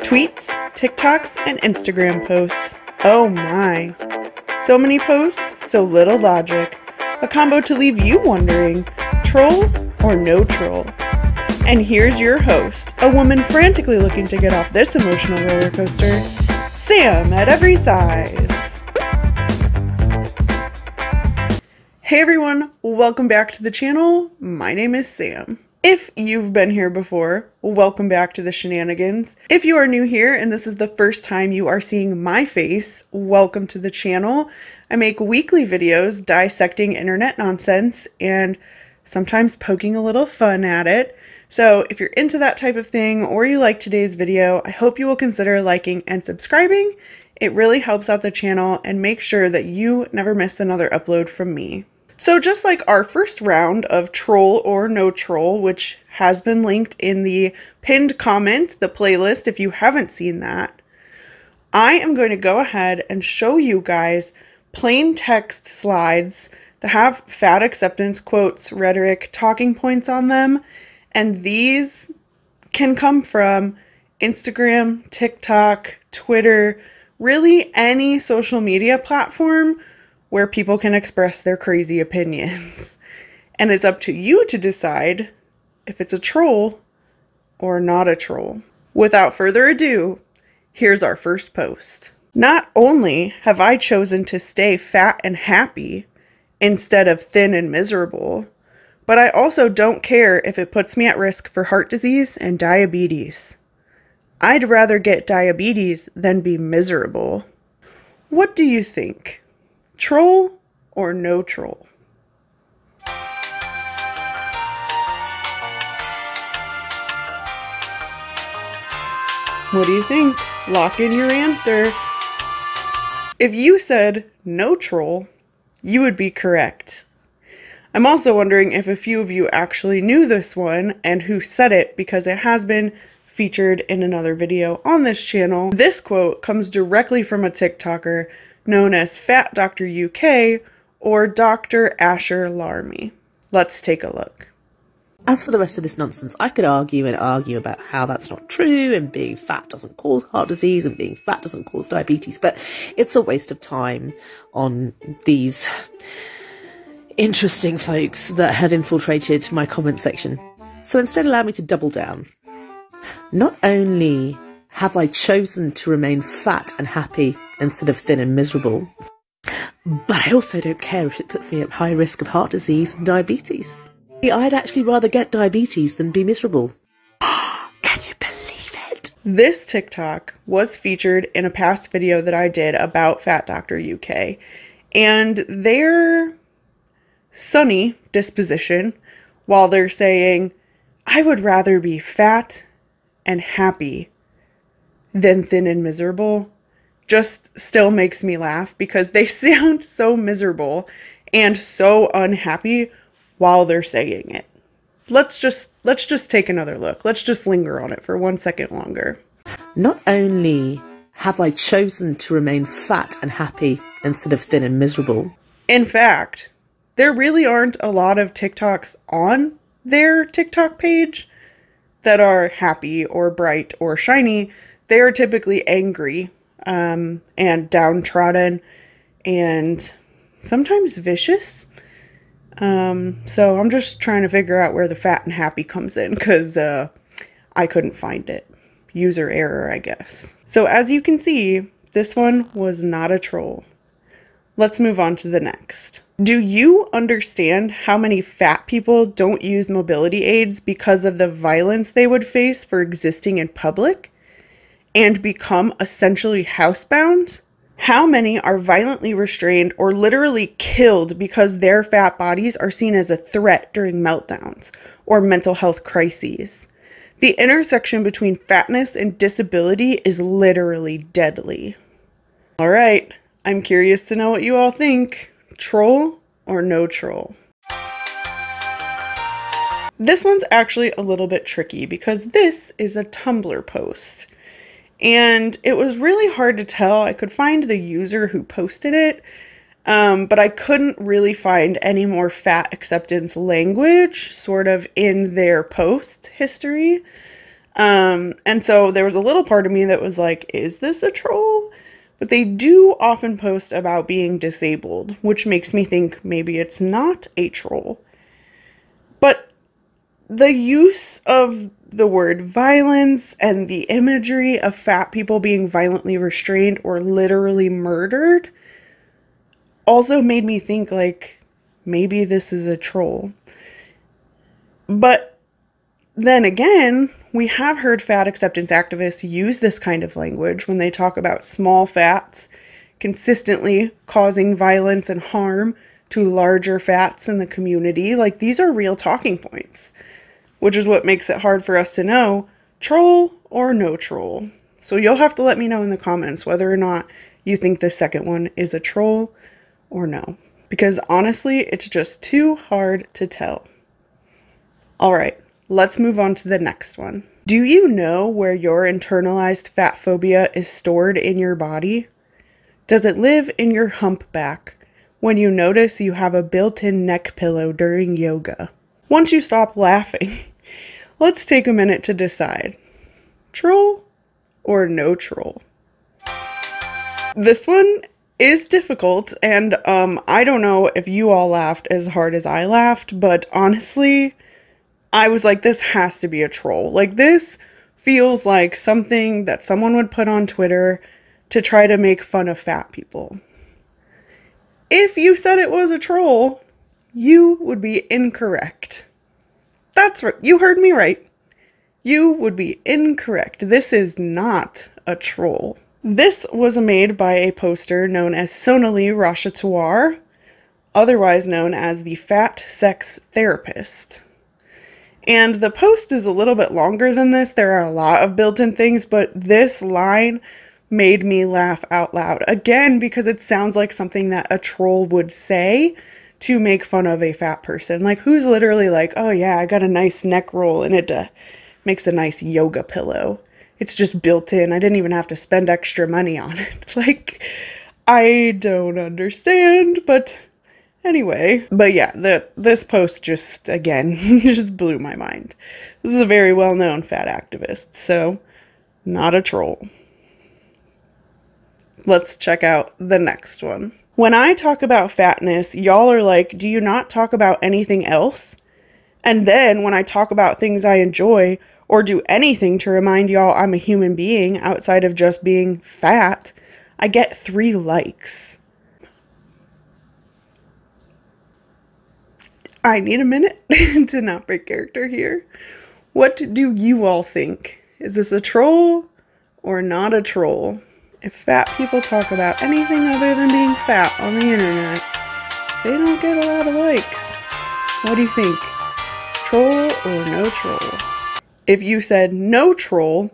Tweets, TikToks, and Instagram posts. Oh my. So many posts, so little logic. A combo to leave you wondering, troll or no troll? And here's your host, a woman frantically looking to get off this emotional roller coaster, Sam at Every Size. Hey everyone, welcome back to the channel. My name is Sam. If you've been here before, welcome back to the shenanigans. If you are new here and this is the first time you are seeing my face, welcome to the channel. I make weekly videos dissecting internet nonsense and sometimes poking a little fun at it. So if you're into that type of thing or you like today's video, I hope you will consider liking and subscribing. It really helps out the channel and make sure that you never miss another upload from me. So just like our first round of troll or no troll, which has been linked in the pinned comment, the playlist, if you haven't seen that, I am going to go ahead and show you guys plain text slides that have fat acceptance quotes, rhetoric, talking points on them. And these can come from Instagram, TikTok, Twitter, really any social media platform where people can express their crazy opinions. And it's up to you to decide if it's a troll or not a troll. Without further ado, here's our first post. Not only have I chosen to stay fat and happy instead of thin and miserable, but I also don't care if it puts me at risk for heart disease and diabetes. I'd rather get diabetes than be miserable. What do you think? Troll or no troll? What do you think? Lock in your answer. If you said no troll, you would be correct. I'm also wondering if a few of you actually knew this one and who said it, because it has been featured in another video on this channel. This quote comes directly from a TikToker known as Fat Dr. UK or Dr. Asher Larmy. Let's take a look. As for the rest of this nonsense, I could argue about how that's not true, and being fat doesn't cause heart disease, and being fat doesn't cause diabetes, but it's a waste of time on these interesting folks that have infiltrated my comment section. So instead, allow me to double down. Not only have I chosen to remain fat and happy instead of thin and miserable, but I also don't care if it puts me at high risk of heart disease and diabetes. I'd actually rather get diabetes than be miserable. Can you believe it? This TikTok was featured in a past video that I did about Fat Dr. UK, and their sunny disposition, while they're saying, I would rather be fat and happy than thin and miserable, just still makes me laugh, because they sound so miserable and so unhappy while they're saying it. Let's just take another look. Let's just linger on it for 1 second longer. Not only have I chosen to remain fat and happy instead of thin and miserable. In fact, there really aren't a lot of TikToks on their TikTok page that are happy or bright or shiny. They are typically angry and downtrodden and sometimes vicious. So I'm just trying to figure out where the fat and happy comes in, because I couldn't find it. User error, I guess. So as you can see, this one was not a troll. Let's move on to the next. Do you understand how many fat people don't use mobility aids because of the violence they would face for existing in public and become essentially housebound? How many are violently restrained or literally killed because their fat bodies are seen as a threat during meltdowns or mental health crises? The intersection between fatness and disability is literally deadly. All right, I'm curious to know what you all think. Troll or no troll? This one's actually a little bit tricky because this is a Tumblr post. And it was really hard to tell. I could find the user who posted it, but I couldn't really find any more fat acceptance language sort of in their post history. And so there was a little part of me that was like, is this a troll? But they do often post about being disabled, which makes me think maybe it's not a troll. But the use of the word violence and the imagery of fat people being violently restrained or literally murdered also made me think like, maybe this is a troll. But then again, we have heard fat acceptance activists use this kind of language when they talk about small fats consistently causing violence and harm to larger fats in the community. Like, these are real talking points, which is what makes it hard for us to know, troll or no troll. So you'll have to let me know in the comments whether or not you think the second one is a troll or no. Because honestly, it's just too hard to tell. All right, let's move on to the next one. Do you know where your internalized fat phobia is stored in your body? Does it live in your humpback when you notice you have a built-in neck pillow during yoga? Once you stop laughing, let's take a minute to decide. Troll or no troll? This one is difficult, and I don't know if you all laughed as hard as I laughed, but honestly, I was like, this has to be a troll. Like, this feels like something that someone would put on Twitter to try to make fun of fat people. If you said it was a troll, you would be incorrect. That's right. You heard me right. You would be incorrect. This is not a troll. This was made by a poster known as Sonali Rashatoir, otherwise known as the Fat Sex Therapist. And the post is a little bit longer than this. There are a lot of built-in things, but this line made me laugh out loud. Again, because it sounds like something that a troll would say to make fun of a fat person. Like, who's literally like, oh yeah, I got a nice neck roll and it makes a nice yoga pillow. It's just built in. I didn't even have to spend extra money on it. Like, I don't understand, but anyway. But yeah, this post just, again, just blew my mind. This is a very well-known fat activist, so not a troll. Let's check out the next one. When I talk about fatness, y'all are like, do you not talk about anything else? And then when I talk about things I enjoy or do anything to remind y'all I'm a human being outside of just being fat, I get 3 likes. I need a minute to not break character here. What do you all think? Is this a troll or not a troll? If fat people talk about anything other than being fat on the internet, they don't get a lot of likes. What do you think? Troll or no troll? If you said no troll,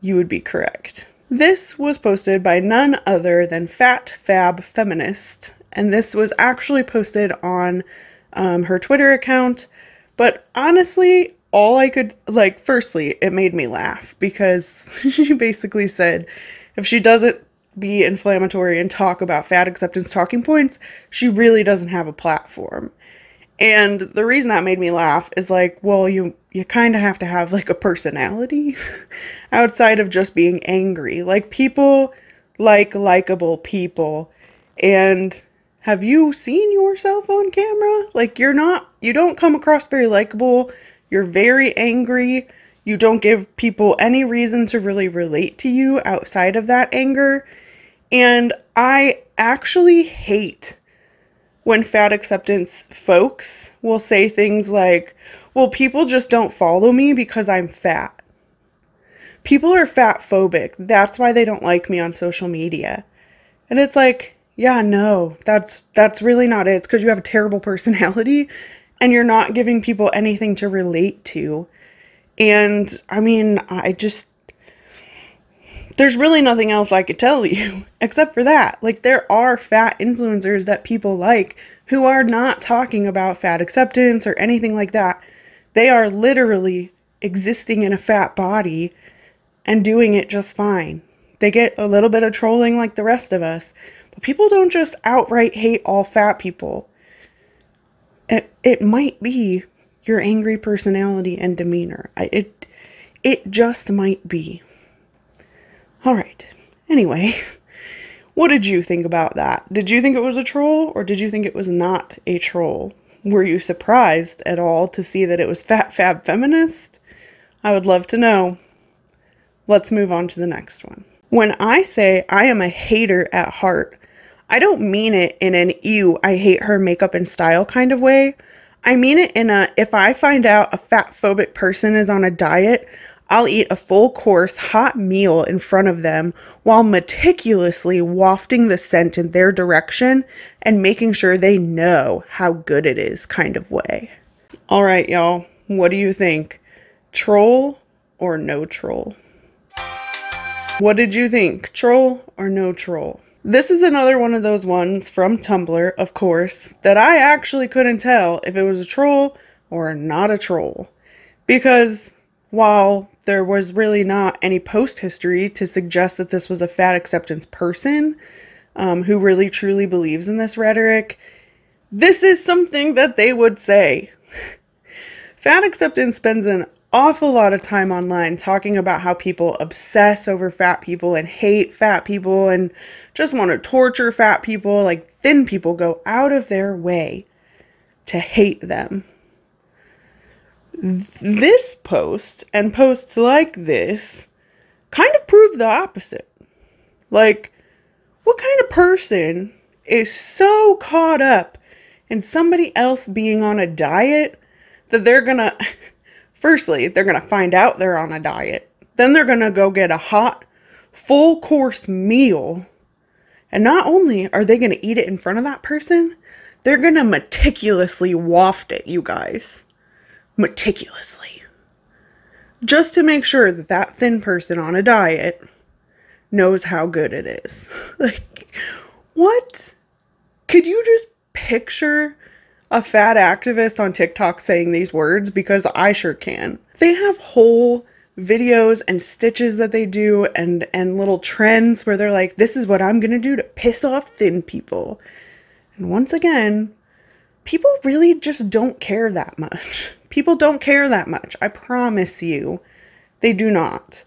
you would be correct. This was posted by none other than Fat Fab Feminist, and this was actually posted on her Twitter account, but honestly, all I could, like, firstly, it made me laugh because she basically said if she doesn't be inflammatory and talk about fat acceptance talking points, she really doesn't have a platform. And the reason that made me laugh is like, well, you kind of have to have like a personality outside of just being angry. Like, people like likable people. And have you seen yourself on camera? Like, you don't come across very likable. You're very angry. You don't give people any reason to really relate to you outside of that anger. And I actually hate when fat acceptance folks will say things like, well, people just don't follow me because I'm fat. People are fat phobic. That's why they don't like me on social media. And it's like, yeah, no, that's really not it. It's because you have a terrible personality and you're not giving people anything to relate to. And I mean, there's really nothing else I could tell you except for that. Like, there are fat influencers that people like who are not talking about fat acceptance or anything like that. They are literally existing in a fat body and doing it just fine. They get a little bit of trolling like the rest of us, but people don't just outright hate all fat people. It might be your angry personality and demeanor. It just might be. All right. Anyway, what did you think about that? Did you think it was a troll, or did you think it was not a troll? Were you surprised at all to see that it was Fat Fab Feminist? I would love to know. Let's move on to the next one. When I say I am a hater at heart, I don't mean it in an ew, I hate her makeup and style kind of way. I mean it in a, if I find out a fat phobic person is on a diet, I'll eat a full course hot meal in front of them while meticulously wafting the scent in their direction and making sure they know how good it is kind of way. All right, y'all, what do you think? Troll or no troll? What did you think? Troll or no troll? This is another one of those ones from Tumblr, of course, that I actually couldn't tell if it was a troll or not a troll. Because while there was really not any post history to suggest that this was a fat acceptance person who really truly believes in this rhetoric, this is something that they would say. Fat acceptance spends an awful lot of time online talking about how people obsess over fat people and hate fat people and just want to torture fat people. Like, thin people go out of their way to hate them. This post and posts like this kind of prove the opposite. Like, what kind of person is so caught up in somebody else being on a diet that they're gonna, firstly, they're gonna find out they're on a diet. Then they're gonna go get a hot, full course meal. And not only are they gonna eat it in front of that person, they're gonna meticulously waft it, you guys. Meticulously. Just to make sure that that thin person on a diet knows how good it is. Like, what? Could you just picture a fat activist on TikTok saying these words? Because I sure can. They have whole videos and stitches that they do and little trends where they're like, this is what I'm gonna do to piss off thin people. And once again, people really just don't care that much. People don't care that much. I promise you, they do not.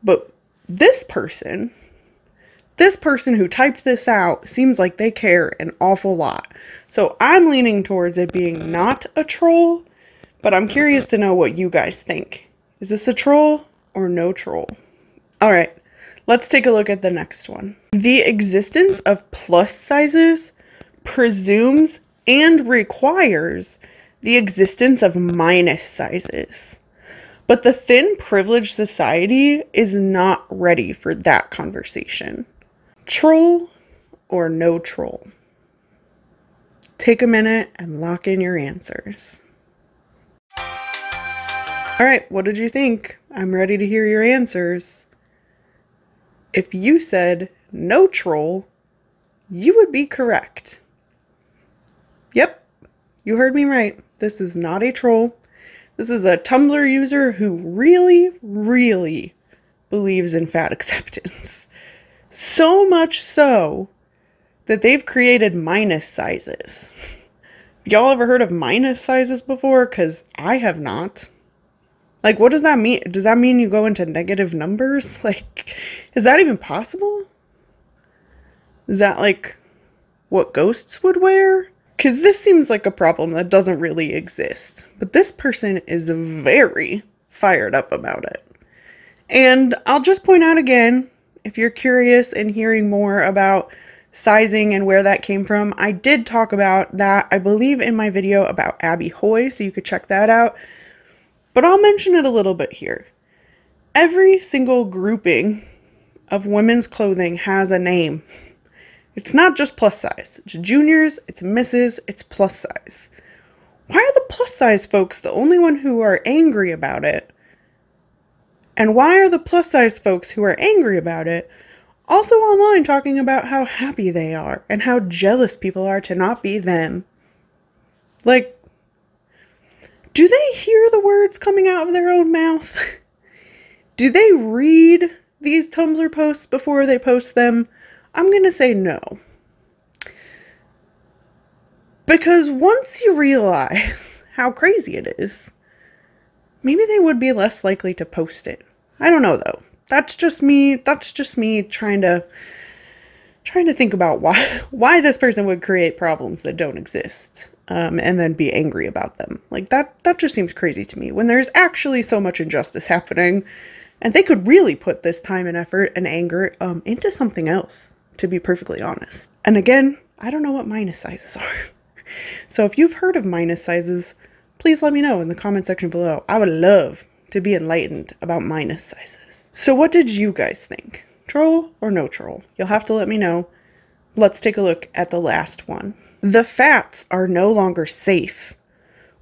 But this person who typed this out seems like they care an awful lot. So I'm leaning towards it being not a troll, but I'm curious to know what you guys think. Is this a troll or no troll? All right, let's take a look at the next one. The existence of plus sizes presumes and requires the existence of minus sizes. But the thin privileged society is not ready for that conversation. Troll or no troll? Take a minute and lock in your answers. All right, what did you think? I'm ready to hear your answers. If you said no troll, you would be correct. Yep, you heard me right. This is not a troll. This is a Tumblr user who really, really believes in fat acceptance. So much so that they've created minus sizes. Y'all ever heard of minus sizes before? Because I have not. Like, what does that mean? Does that mean you go into negative numbers? Like, is that even possible? Is that like what ghosts would wear? Because this seems like a problem that doesn't really exist. But this person is very fired up about it. And I'll just point out again, if you're curious in hearing more about sizing and where that came from, I did talk about that, I believe, in my video about Abby Hoy, so you could check that out. But I'll mention it a little bit here. Every single grouping of women's clothing has a name. It's not just plus size. It's juniors, it's misses, it's plus size. Why are the plus size folks the only one who are angry about it? And why are the plus size folks who are angry about it also online talking about how happy they are and how jealous people are to not be them? Like, do they hear the words coming out of their own mouth? Do they read these Tumblr posts before they post them? I'm going to say no. Because once you realize how crazy it is maybe they would be less likely to post it. I don't know though. That's just me trying to think about why this person would create problems that don't exist, and then be angry about them. Like that just seems crazy to me when there's actually so much injustice happening, and they could really put this time and effort and anger into something else, to be perfectly honest. And again, I don't know what minus sizes are. So if you've heard of minus sizes, please let me know in the comment section below. I would love to be enlightened about minus sizes. So what did you guys think? Troll or no troll? You'll have to let me know. Let's take a look at the last one. The fats are no longer safe.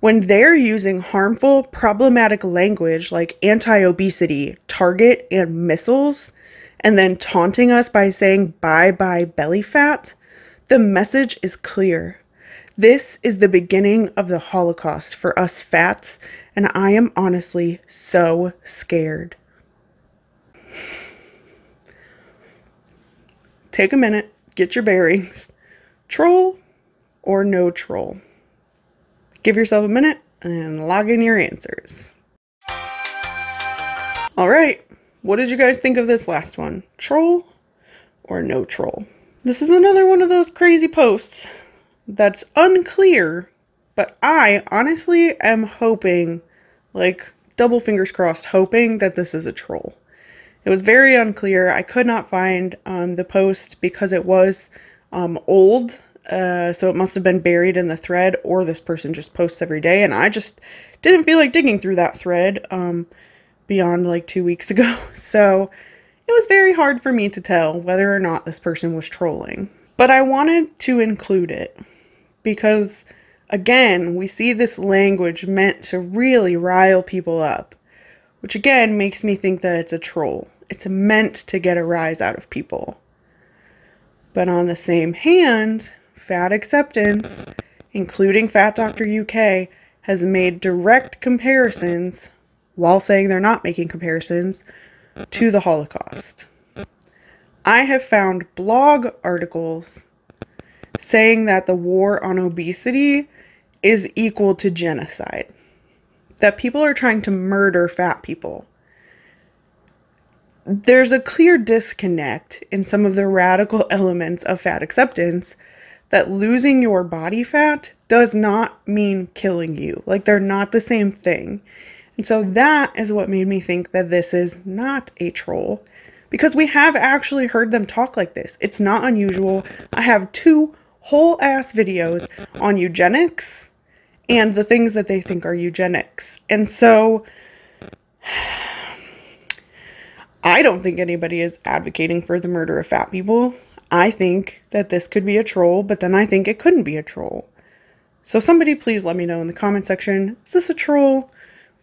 When they're using harmful, problematic language like anti-obesity, target, and missiles, and then taunting us by saying bye-bye belly fat, the message is clear. This is the beginning of the Holocaust for us fats, and I am honestly so scared. Take a minute, get your bearings. Troll or no troll? Give yourself a minute and log in your answers. All right, what did you guys think of this last one? Troll or no troll? This is another one of those crazy posts that's unclear, but I honestly am hoping, like double fingers crossed, hoping that this is a troll. It was very unclear. I could not find the post because it was old, so it must have been buried in the thread, or this person just posts every day, and I just didn't feel like digging through that thread beyond like 2 weeks ago. So it was very hard for me to tell whether or not this person was trolling. But I wanted to include it because, again, we see this language meant to really rile people up, which again makes me think that it's a troll. It's meant to get a rise out of people. But on the same hand, Fat Acceptance, including Fat Doctor UK, has made direct comparisons, while saying they're not making comparisons, to the Holocaust. I have found blog articles saying that the war on obesity is equal to genocide. That people are trying to murder fat people. There's a clear disconnect in some of the radical elements of Fat Acceptance, that losing your body fat does not mean killing you. Like, they're not the same thing. And so that is what made me think that this is not a troll, because we have actually heard them talk like this. It's not unusual. I have 2 whole ass videos on eugenics and the things that they think are eugenics. And so I don't think anybody is advocating for the murder of fat people. I think that this could be a troll, but then I think it couldn't be a troll. So somebody please let me know in the comment section, is this a troll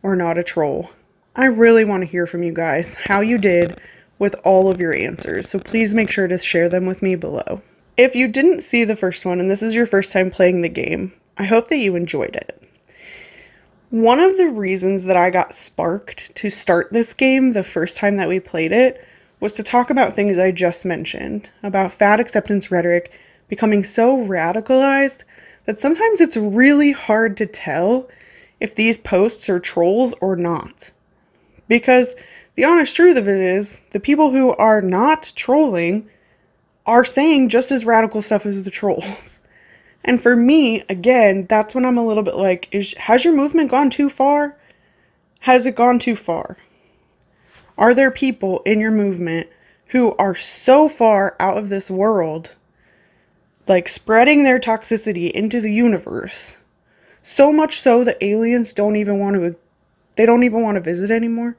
or not a troll? I really want to hear from you guys how you did with all of your answers. So please make sure to share them with me below. If you didn't see the first one and this is your first time playing the game, I hope that you enjoyed it. One of the reasons that I got sparked to start this game the first time that we played it was to talk about things I just mentioned, about fat acceptance rhetoric becoming so radicalized that sometimes it's really hard to tell if these posts are trolls or not. Because the honest truth of it is, the people who are not trolling are saying just as radical stuff as the trolls. And for me, again, that's when I'm a little bit like, has your movement gone too far? Has it gone too far? Are there people in your movement who are so far out of this world, like spreading their toxicity into the universe, so much so that aliens don't even want to visit anymore?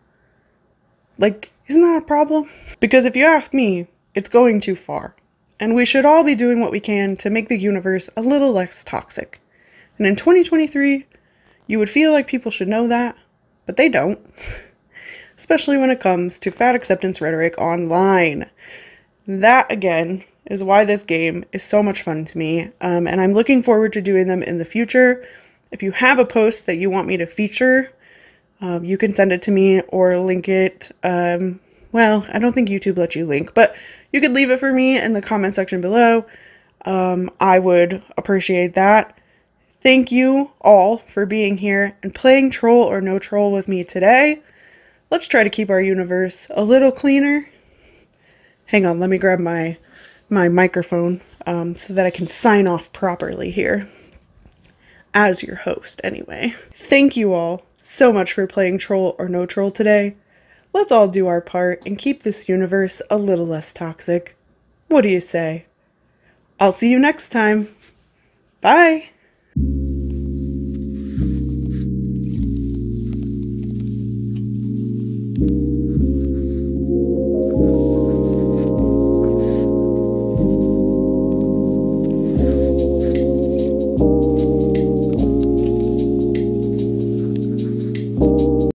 Like, isn't that a problem? Because if you ask me, it's going too far. And we should all be doing what we can to make the universe a little less toxic. And in 2023, you would feel like people should know that, but they don't. Especially when it comes to fat acceptance rhetoric online. That, again, is why this game is so much fun to me. And I'm looking forward to doing them in the future. If you have a post that you want me to feature, you can send it to me or link it. Well, I don't think YouTube lets you link, but you could leave it for me in the comment section below. I would appreciate that. Thank you all for being here and playing troll or no troll with me today. Let's try to keep our universe a little cleaner. Hang on, let me grab my microphone so that I can sign off properly here. As your host, anyway. Thank you all so much for playing troll or no troll today. Let's all do our part and keep this universe a little less toxic. What do you say? I'll see you next time. Bye!